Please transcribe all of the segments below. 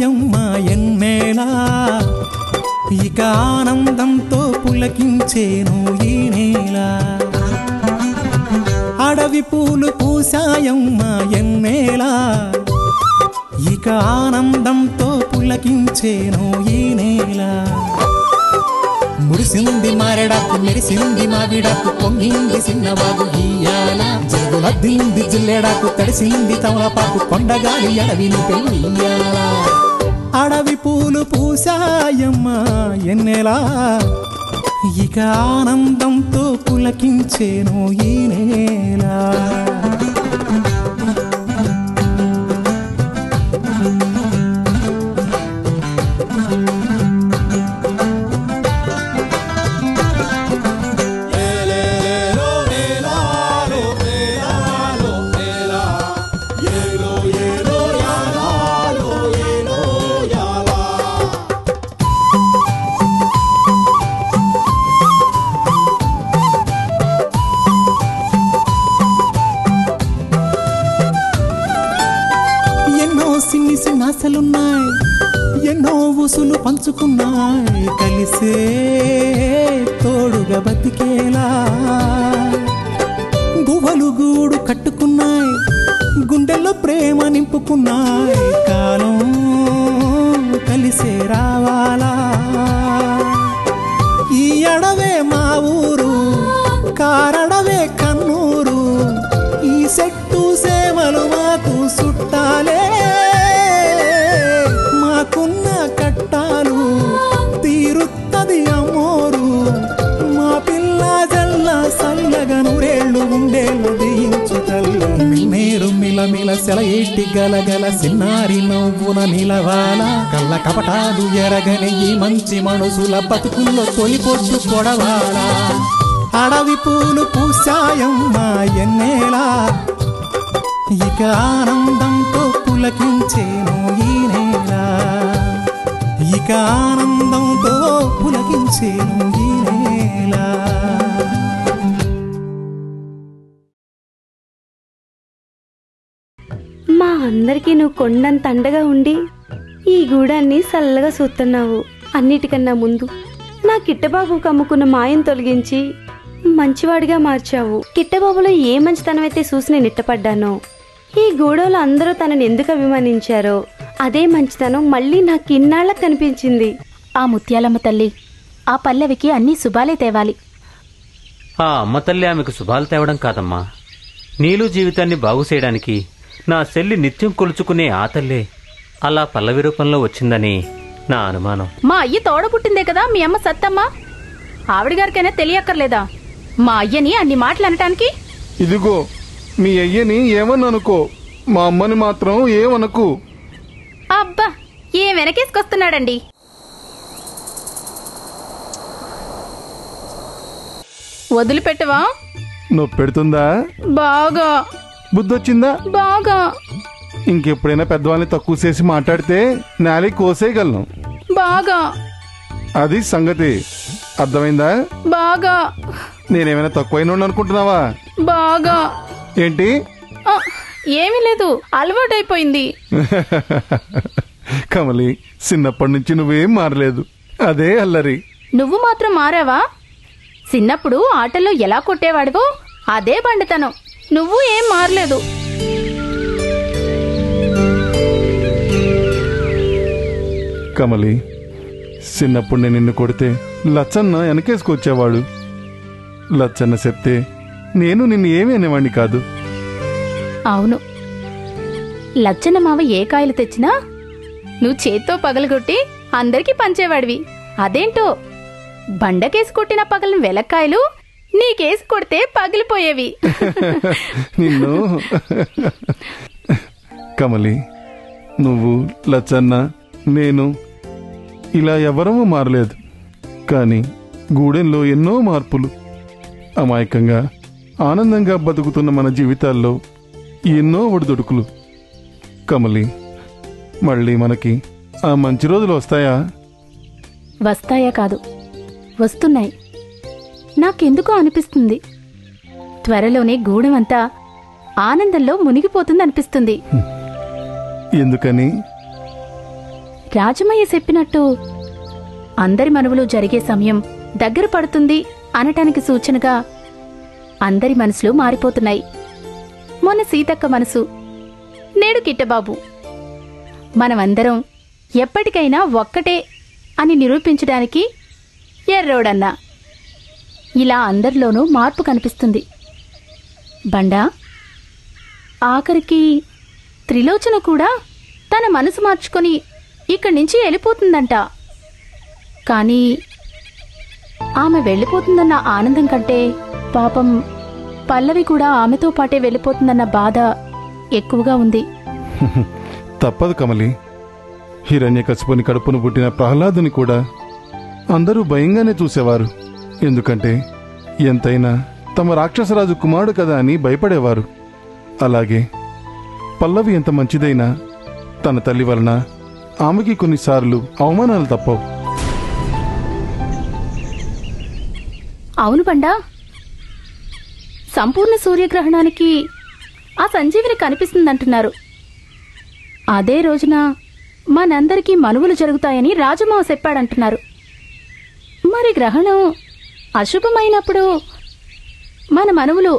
పూసాయమ్మా ఎన్నేలా ఇక ఆనందంతో పులకించేను ఈ నేల అడవి పూలు పూసాయమ్మా ఎన్నేలా ఇక ఆనందంతో పులకించేను ఈ నేల మురిసింది మారెడాకు మెరిసింది మావిడాకు పొంగింది సిన్నవాగు ఇయ్యాల జరుగులద్దింది జిల్లెడాకు తడిసింది తమలపాకు కొండగాలి అడవిని పెయ్యాల అడవి పూలు పూసాయమ్మా ఎన్నెలా ఇక ఆనందంతో పులకించేను ఈ నేల ఆశలున్నాయి ఎన్నో ఊసులు పంచుకున్నాయి కలిసే తోడుగా బతికేలా గువ్వలు గూడు కట్టుకున్నాయి గుండెల్లో ప్రేమ నింపుకున్నాయి కాలం కలిసే రావాలా ఈ అడవే మా ఊరు కారడవే కన్నూరు ఈ చెట్టు సేమలు మాకు చుట్టాలే మాకున్న కట్టాలు తీరుత్తది అమ్మోరు మా పిల్ల జల్ల సల్లగా నూరేళ్ళు ఉండేళ్ళు దీయించు తల్లి మిన్నేరు మిలమిల సెలయేటి గలగల సిన్నారి నవ్వున నిలవాల కళ్ళ కపటాలు ఎరగని ఈ మంచి మనసుల బతుకుల్లో తొలి పొట్టు కొడవాల అడవి పూలు పూసాయమ్మా ఎన్నేలా ఇక ఆనందంతో పులకించేను ఈ నేల ఇక ఆనందంతో పులకించేను ఈ నేల మా అందరికీ నువ్వు కొండంత అండగా ఉండి ఈ గూడాన్ని చల్లగా చూస్తున్నావు. అన్నిటికన్నా ముందు నా కిట్టబాబు కమ్ముకున్న మాయం తొలగించి మంచివాడిగా మార్చావు. కిట్టబాబులో ఏ మంచితనం అయితే చూసి నేను ఇట్టపడ్డానో, ఈ గూడలో అందరూ తనని ఎందుకు అభిమానించారో అదే మంచితనం మళ్ళీ నాకు ఇన్నాళ్ళకు కనిపించింది. ఆ ముత్యాలమ్మ తల్లి ఆ పల్లవికి అన్ని శుభాలే తేవాలి. ఆ అమ్మ తల్లి ఆమెకు శుభాలు తేవడం కాదమ్మా, నీలు జీవితాన్ని బాగు చేయడానికి నా చెల్లి నిత్యం కొలుచుకునే ఆ తల్లే అలా పల్లవి రూపంలో వచ్చిందని నా అనుమానం. మా అయ్య తోడ పుట్టిందే కదా మీ అమ్మ సత్తమ్మ. ఆవిడగారికైనా తెలియక్కర్లేదా మా అయ్యని అన్ని మాటలు అనటానికి? ఇదిగో మీ అయ్యని ఏమన్ననుకో, మా అమ్మని మాత్రం ఏమనకు. అబ్బా ఏం వెనకేసుకొస్తున్నాడండి. వదిలిపెట్టవా? నువ్వు పెడుతుందా? బాగా. బుద్ధొచ్చిందా? బాగా. ఇంకెప్పుడైనా పెద్దవాళ్ళని తక్కువ చేసి మాట్లాడితే నేలకి కోసేయగలను. బాగా. అది సంగతి, అర్థమైందా? బాగా. నేనేమైనా తక్కువైన అనుకుంటున్నావా? బాగా. ఏంటి? ఏమీ లేదు, అలవాటైపోయింది. కమలి, చిన్నప్పటి నుంచి నువ్వేం మారలేదు, అదే అల్లరి. నువ్వు మాత్రం మారావా? చిన్నప్పుడు ఆటల్లో ఎలా కొట్టేవాడివో అదే బండితనం. నువ్వు ఏం మారలేదు. కమలి, చిన్నప్పుడు నేను నిన్ను కొడితే లచ్చన్న వెనకేసుకొచ్చేవాడు. లచ్చన్న చెప్తే నేను నిన్ను ఏమీ అనేవాణ్ణి కాదు. అవును, లచ్చన్న మావ ఏ కాయలు తెచ్చినా నువ్వు చేత్తో పగలగొట్టి అందరికీ పంచేవాడివి. అదేంటో బండకేసి కొట్టిన పగలని వెలక్కాయలు నీకేసి కొడితే పగిలిపోయేవి. నిన్ను కమలి, నువ్వు లచ్చన్న నేను ఇలా ఎవరమూ మారలేదు, కానీ గూడెంలో ఎన్నో మార్పులు. అమాయకంగా ఆనందంగా బతుకుతున్న మన జీవితాల్లో ఎన్నో ఒడిదొడుకులు. కమలి, మళ్ళీ మనకి ఆ మంచి రోజులు వస్తాయా? వస్తాయా కాదు, వస్తున్నాయి. నాకెందుకో అనిపిస్తుంది త్వరలోనే గూడెమంతా ఆనందంలో మునిగిపోతుందనిపిస్తుంది. ఎందుకని? రాజమయ్య చెప్పినట్టు అందరి మనువులు జరిగే సమయం దగ్గర పడుతుంది అనటానికి సూచనగా అందరి మనసులు మారిపోతున్నాయి. మొన్న సీతక్క మనసు, నేడు కిట్టబాబు. మనమందరం ఎప్పటికైనా ఒక్కటే అని నిరూపించడానికి ఎర్రోడన్నా. ఇలా అందరిలోనూ మార్పు కనిపిస్తుంది. బండా, ఆఖరికి త్రిలోచన కూడా తన మనసు మార్చుకొని ఇక్కడి నుంచి వెళ్ళిపోతుందంట. కానీ ఆమె వెళ్ళిపోతుందన్న ఆనందం కంటే పాపం పల్లవి కూడా ఆమెతో పాటే వెళ్ళిపోతుందన్న బాధ ఎక్కువగా ఉంది. తప్పదు కమలి. హిరణ్యకశిపుని కడుపును పుట్టిన ప్రహ్లాదుని కూడా అందరూ భయంగానే చూసేవారు. ఎందుకంటే ఎంతైనా తమ రాక్షసరాజు కుమారుడు కదా అని భయపడేవారు. అలాగే పల్లవి ఎంత మంచిదైనా తన తల్లి వలన ఆమెకి కొన్నిసార్లు అవమానాలు తప్పవు. అవును బండా, సంపూర్ణ సూర్యగ్రహణానికి ఆ సంజీవిని కనిపిస్తుందంటున్నారు. అదే రోజున మనందరికీ మనువులు జరుగుతాయని రాజమావ చెప్పాడంటున్నారు. మరి గ్రహణం అశుభమైనప్పుడు మన మనువులు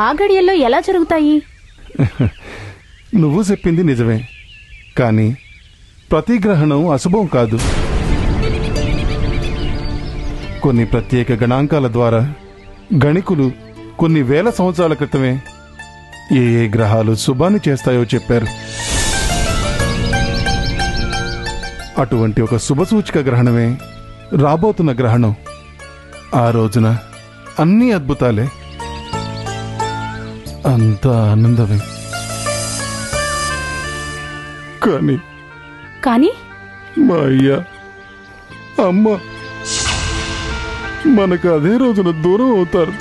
ఆ గడియల్లో ఎలా జరుగుతాయి? నువ్వు చెప్పింది నిజమే, కానీ ప్రతి గ్రహణం అశుభం కాదు. కొన్ని ప్రత్యేక గణాంకాల ద్వారా గణికులు కొన్ని వేల సంవత్సరాల క్రితమే ఏ ఏ గ్రహాలు శుభాన్ని చేస్తాయో చెప్పారు. అటువంటి ఒక శుభసూచిక గ్రహణమే రాబోతున్న గ్రహణం. ఆ రోజున అన్ని అద్భుతాలే, అంతా ఆనందమే. కానీ మా అయ్య అమ్మ మనకు అదే రోజున దూరం అవుతారు.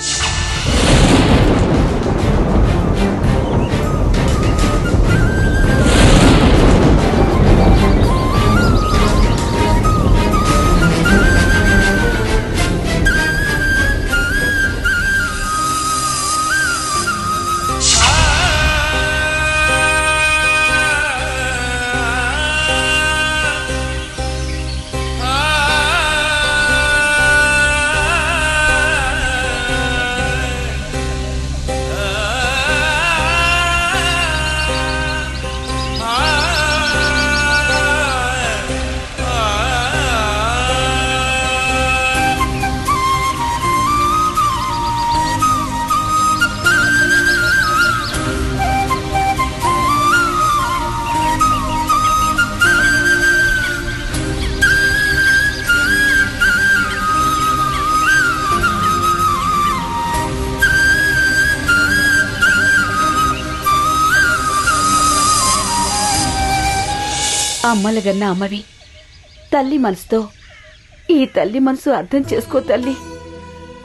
అమ్మలగన్న అమ్మవి, తల్లి మనసుతో ఈ తల్లి మనసు అర్థం చేసుకో తల్లి.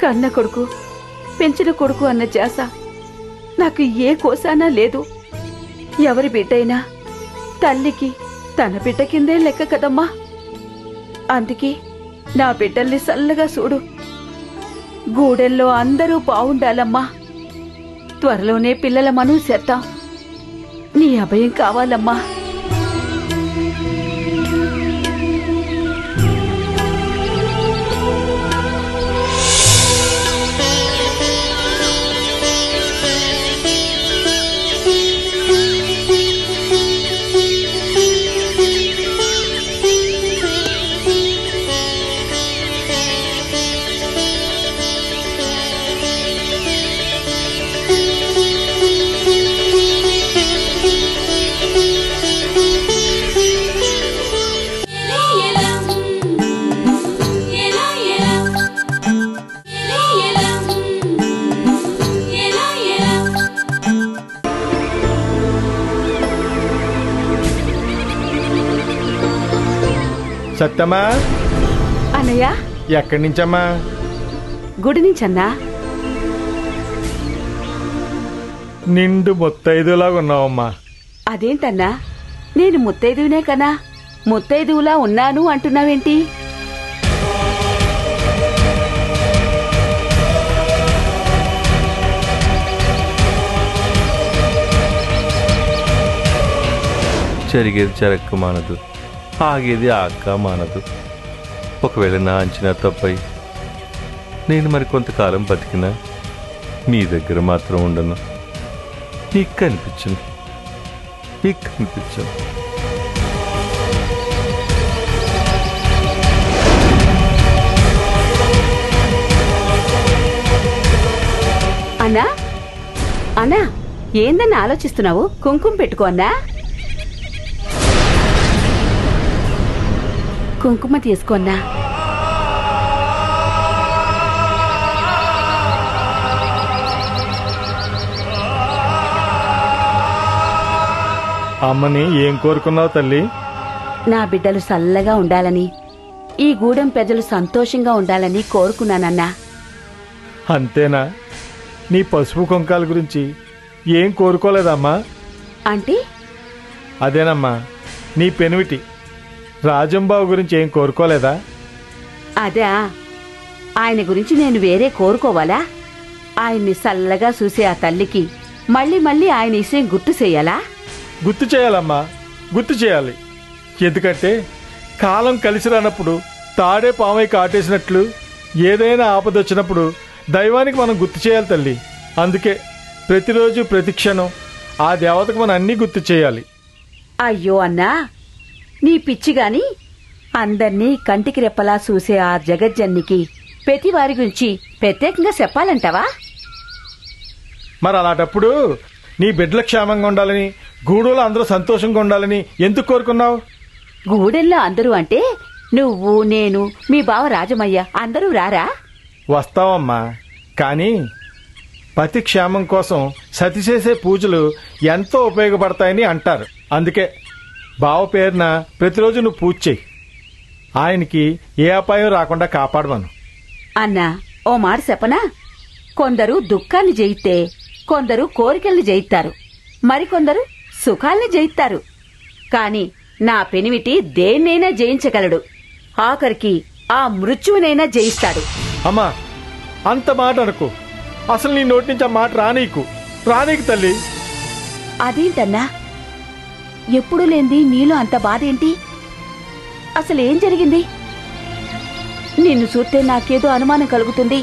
కన్న కొడుకు పెంచిన కొడుకు అన్న జాస నాకు ఏ కోసానా లేదు. ఎవరి బిడ్డైనా తల్లికి తన బిడ్డ కిందే లెక్క కదమ్మా. అందుకే నా బిడ్డల్ని సల్లగా చూడు. గూడెల్లో అందరూ బావుండాలమ్మా. త్వరలోనే పిల్లల మనువు చేద్దాం. నీ అభయం కావాలమ్మా. సత్యమా, అన్నయ్య, ఎక్కడి నుంచమ్మా? గుడి నుంచన్నా. నిండు ముత్తైదులాగా ఉన్నావమ్మా. అదేంటన్నా, నేను ముత్తైదువునే కన్నా ముత్తైదువులా ఉన్నాను అంటున్నావేంటి? జరిగేది జరగక మానదు. ఆగేది ఆక్క మానదు. ఒకవేళ నా అంచనా తప్పై నేను మరి కొంతకాలం బతికినా నీ దగ్గర మాత్రం ఉండను. నీకు కనిపించను. అన్నా అన్నా, ఏందన్నా ఆలోచిస్తున్నావు? కుంకుమ పెట్టుకో అన్నా. కుంకుమ తీసుకోన్నా. అమ్మని ఏం కోరుకున్నావు తల్లి? నా బిడ్డలు చల్లగా ఉండాలని, ఈ గూడెం ప్రజలు సంతోషంగా ఉండాలని కోరుకున్నానన్నా. అంతేనా? నీ పసుపు కుంకాల గురించి ఏం కోరుకోలేదమ్మా? అంటే అదేనమ్మా, నీ పెనివిటి రాజంబాబు గురించి ఏం కోరుకోలేదా? అదా, ఆయన గురించి నేను వేరే కోరుకోవాలా? ఆయన్ని చల్లగా చూసే ఆ తల్లికి మళ్ళీ మళ్ళీ ఆయన విషయం గుర్తు చెయ్యాలా? గుర్తు చేయాలమ్మా, గుర్తు చేయాలి. ఎందుకంటే కాలం కలిసి రానప్పుడు తాడే పామై కాటేసినట్లు ఏదైనా ఆపదొచ్చినప్పుడు దైవానికి మనం గుర్తు చేయాలి తల్లి. అందుకే ప్రతిరోజు ప్రతి క్షణం ఆ దేవతకు మనం అన్నీ గుర్తు చేయాలి. అయ్యో అన్నా, నీ పిచ్చిగాని అందర్నీ కంటికి రెప్పలా చూసే ఆ జగజ్జన్నికి ప్రతి వారి గురించి ప్రత్యేకంగా చెప్పాలంటావా? మరి అలాంటప్పుడు నీ బిడ్డల క్షేమంగా ఉండాలని, గూడూలో అందరూ సంతోషంగా ఉండాలని ఎందుకు కోరుకున్నావు? గూడెల్లో అందరూ అంటే నువ్వు, నేను, మీ బావ రాజమయ్య అందరూ రారా? వస్తావమ్మా, కానీ పతి క్షేమం కోసం సతి చేసే పూజలు ఎంతో ఉపయోగపడతాయని అంటారు. అందుకే బావ పేరున ప్రతిరోజు నువ్వు పూజ చెయ్యి. ఆయనకి ఏ అపాయం రాకుండా కాపాడమను. అన్నా, ఓ మాట చెప్పనా? కొందరు దుఃఖాన్ని జయిస్తే కొందరు కోరికల్ని జయిస్తారు, మరికొందరు సుఖాల్ని జయిస్తారు. కాని నా పెనివిటి దేన్నైనా జయించగలడు. ఆఖరికి ఆ మృత్యువునైనా జయిస్తాడు. అమ్మా, అంత మాట అనుకో. అసలు నీ నోటి నుంచి ఆ మాట రానీకు తల్లి. అదేంటన్నా, ఎప్పుడూ లేంది నీలో అంత బాధేంటి? అసలేం జరిగింది? నిన్ను చూస్తే నాకేదో అనుమానం కలుగుతుంది.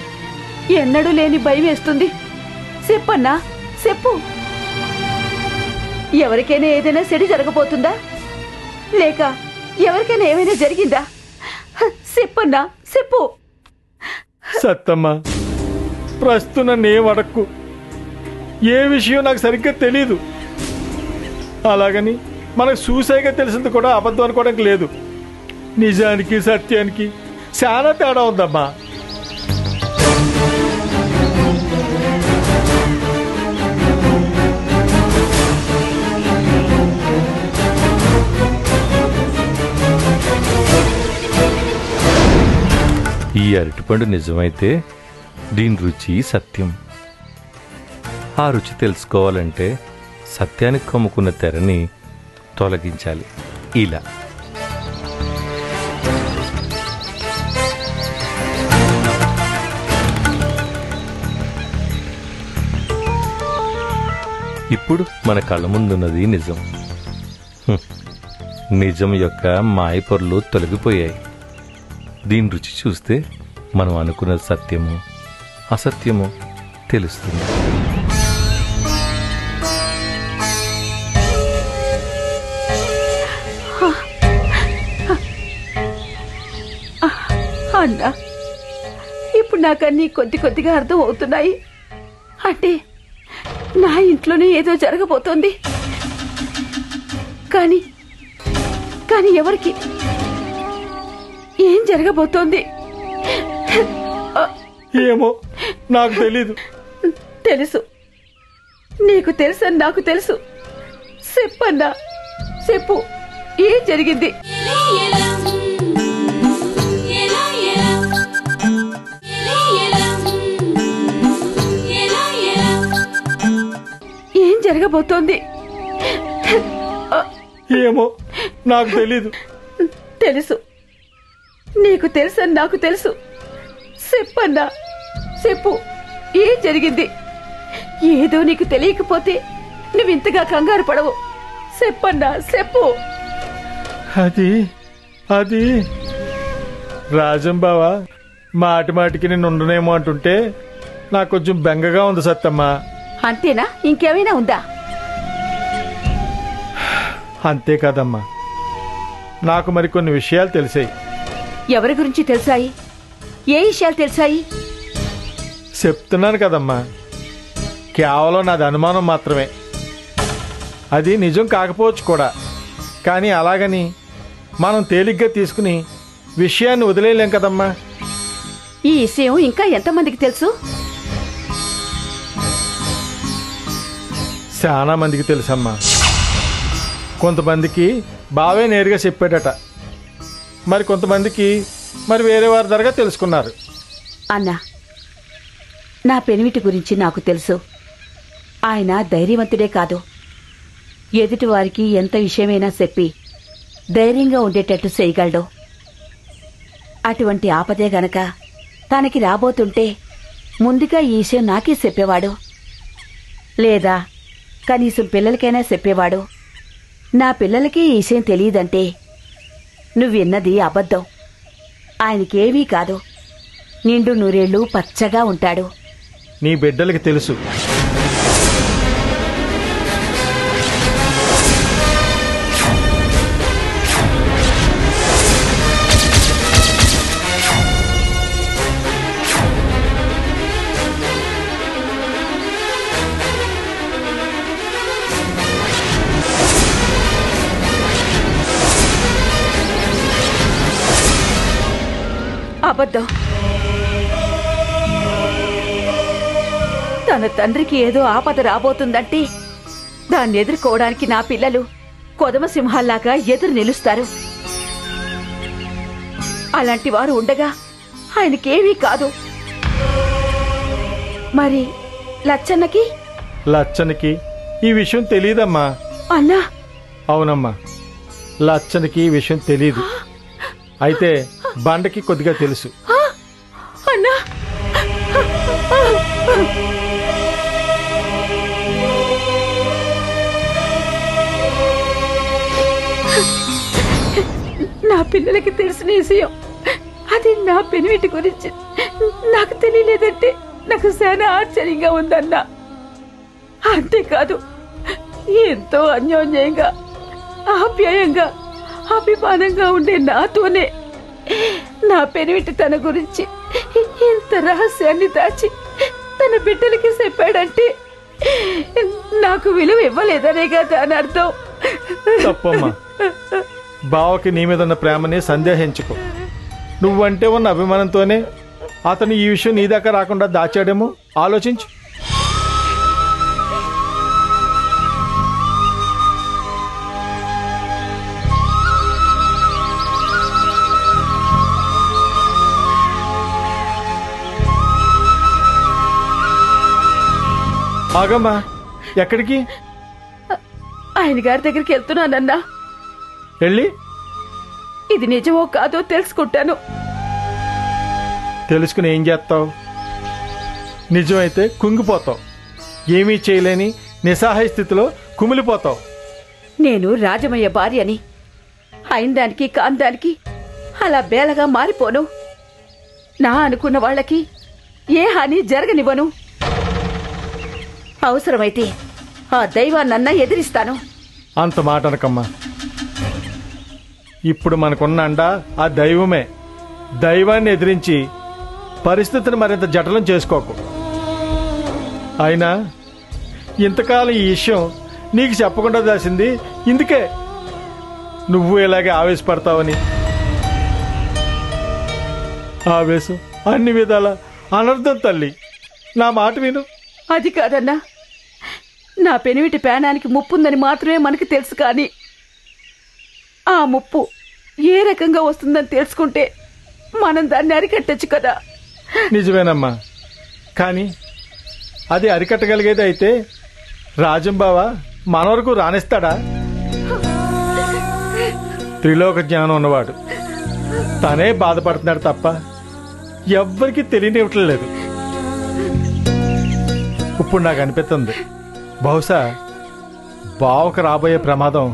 ఎన్నడూ లేని భయం వేస్తుంది. చెప్పన్నా, చెప్పు. ఎవరికైనా ఏదైనా చెడు జరగబోతుందా? లేక ఎవరికైనా ఏమైనా జరిగిందా? చెప్పన్నా, చెప్పు. సత్తమ్మా, ప్రస్తుతం నన్నేం అడక్కు. ఏ విషయం నాకు సరిగ్గా తెలీదు. అలాగని మనకు చూసాయిగా తెలిసింది కూడా అబద్ధం అనుకోవడానికి లేదు. నిజానికి సత్యానికి చాలా తేడా ఉందమ్మా. ఈ అరటిపండు నిజమైతే దీని రుచి సత్యం. ఆ రుచి తెలుసుకోవాలంటే సత్యానికి కమ్ముకున్న తెరని తొలగించాలి. ఇలా ఇప్పుడు మన కళ్ళ ముందున్నది నిజం. నిజం యొక్క మాయ పొరలు తొలగిపోయాయి. దీని రుచి చూస్తే మనం అనుకున్న సత్యము అసత్యము తెలుస్తుంది. అన్నా, ఇప్పుడు నాకన్నీ కొద్ది కొద్దిగా అర్థం అవుతున్నాయి. అంటే నా ఇంట్లోనే ఏదో జరగబోతోంది. కానీ కానీ ఎవరికి ఏం జరగబోతోంది? ఏమో నాకు తెలీదు. తెలుసు, నీకు తెలుసని నాకు తెలుసు. చెప్పన్నా, చెప్పు, ఏం జరిగింది? ఏం జరగబోతోంది? ఏమో నాకు తెలీదు. తెలుసు, నీకు తెలుసని నాకు తెలుసు. చెప్పన్నా, చెప్పు, ఏం జరిగింది? ఏదో నీకు తెలియకపోతే నువ్వింతగా కంగారు పడవు. చెప్పన్నా, చెప్పు. అది అది రాజం బావా మాటి మాటికి నేను ఉండనేమో అంటుంటే నాకు కొంచెం బెంగగా ఉంది సత్తమ్మ. అంతేనా? ఇంకేమైనా ఉందా? అంతే కదమ్మా, నాకు మరికొన్ని విషయాలు తెలిసాయి. ఎవరి గురించి తెలిసాయి? ఏ విషయాలు తెలిసాయి? చెప్తున్నాను కదమ్మా, కేవలం నాది అనుమానం మాత్రమే. అది నిజం కాకపోవచ్చు కూడా, కానీ అలాగని మనం తేలిగ్గా తీసుకుని విషయాన్ని వదిలేయలేం కదమ్మా. ఈ విషయం ఇంకా ఎంతమందికి తెలుసు? చాలా మందికి తెలుసమ్మా. కొంతమందికి బావే నేరుగా చెప్పాడట, మరి కొంతమందికి మరి వేరే వారి ద్వారా తెలుసుకున్నారు. అన్నా, నా పెనిమిటి గురించి నాకు తెలుసు. ఆయన ధైర్యవంతుడే కాదు, ఎదుటి వారికి ఎంత విషయమైనా చెప్పి ధైర్యంగా ఉండేటట్టు చేయగలడు. అటువంటి ఆపదే గనక తనకి రాబోతుంటే ముందుగా ఈ విషయం నాకే చెప్పేవాడు, లేదా కనీసం పిల్లలకైనా చెప్పేవాడు. నా పిల్లలకి ఈ విషయం తెలియదంటే నువ్వు విన్నది అబద్ధం. ఆయనకేవీ కాదు, నిండు నూరేళ్లు పచ్చగా ఉంటాడు. నీ బిడ్డలకి తెలుసు. అబద్ధం. తన తండ్రికి ఏదో ఆపద రాబోతుందంటే దాన్ని ఎదుర్కోవడానికి నా పిల్లలు కొదమ సింహాల్లాగా ఎదురు నిలుస్తారు. అలాంటి వారు ఉండగా ఆయనకేవీ కాదు. మరి లచ్చన్నకి ఈ విషయం తెలీదమ్మా. అన్నా? అవునమ్మా, లచ్చన్నకి ఈ విషయం తెలీదు. అయితే బండకి కొద్దిగా తెలుసు. అన్నా, నా పిల్లలకి తెలిసిన విషయం అది నా పెనిమిటి గురించి నాకు తెలియలేదంటే నాకు చాలా ఆశ్చర్యంగా ఉందన్నా. అంతేకాదు, ఎంతో అన్యోన్యంగా ఆప్యాయంగా అభిమానంగా ఉండే నాతోనే నా పెనిమిటి తన గురించి ఇంత రహస్యాన్ని దాచి తన బిడ్డలకి చెప్పాడంటే నాకు విలువ ఇవ్వలేదనేగా దాని అర్థం. తప్పమ్మా, బావకి నీ మీద ఉన్న ప్రేమని సందేహించుకో. నువ్వంటే ఉన్న అభిమానంతోనే అతను ఈ విషయం నీ దాకా రాకుండా దాచాడేమో. ఆలోచించు. ఆగమ్మా, ఎక్కడికి? ఆయన గారి దగ్గరికి వెళ్తున్నానన్నా. వెళ్ళి ఇది నిజమో కాదో తెలుసుకుంటాను. తెలుసుకుని ఏం చేస్తావు? నిజమైతే కుంగిపోతావు, ఏమీ చేయలేని నిస్సహాయ స్థితిలో కుమిలిపోతావు. నేను రాజమయ్య భార్యని అయిన దానికి కాని దానికి అలా బేలగా మారిపోను. నా అనుకున్న వాళ్ళకి ఏ హాని జరగనివ్వను. అవసరమైతే ఆ దైవాన్నన్నా ఎదిరిస్తాను. అంత మాట అనకమ్మా. ఇప్పుడు మనకున్న అండ ఆ దైవమే. దైవాన్ని ఎదిరించి పరిస్థితిని మరింత జటలం చేసుకోకు. అయినా ఇంతకాలం ఈ విషయం నీకు చెప్పకుండా దాసింది ఇందుకే, నువ్వు ఇలాగే ఆవేశపడతావని. ఆవేశం అన్ని విధాల అనర్థం తల్లి. నా మాట విను. అది కాదన్నా, నా పెనిమిటి ప్రాణానికి ముప్పుందని మాత్రమే మనకు తెలుసు. కానీ ఆ ముప్పు ఏ రకంగా వస్తుందని తెలుసుకుంటే మనం దాన్ని అరికట్టచ్చు కదా. నిజమేనమ్మా, కానీ అది అరికట్టగలిగేది అయితే రాజంబావ మన వరకు రానిస్తాడా? త్రిలోక జ్ఞానం ఉన్నవాడు, తనే బాధపడుతున్నాడు తప్ప ఎవ్వరికీ తెలియనివ్వటం లేదు. ఇప్పుడు నాకు అనిపిస్తుంది, బహుశా బావకు రాబోయే ప్రమాదం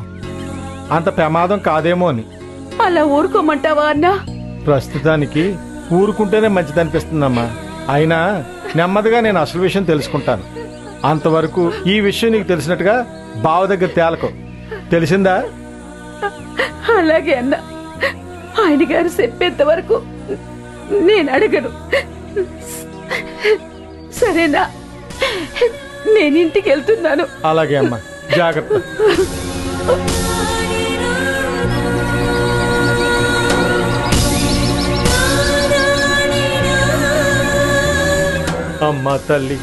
అంత ప్రమాదం కాదేమో అని. అలా ఊరుకోమంటావా అన్నా? ప్రస్తుతానికి ఊరుకుంటేనే మంచిదనిపిస్తుందమ్మా. అయినా నెమ్మదిగా నేను అసలు విషయం తెలుసుకుంటాను. అంతవరకు ఈ విషయం నీకు తెలిసినట్టుగా బావ దగ్గర తేలకు. తెలిసిందా? అలాగే అన్నా. ఆయన గారు చెప్పేంత వరకు నేను అడగను. సరేనా? నేను ఇంటికి వెళ్తున్నాను. అలాగే అమ్మా, జాగ్రత్త. అమ్మా తల్లి,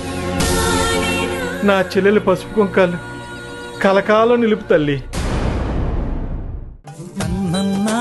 నా చెల్లెలు పసుపు కుంకాలు కలకాలం నిలుపు తల్లి. నన్నన్నా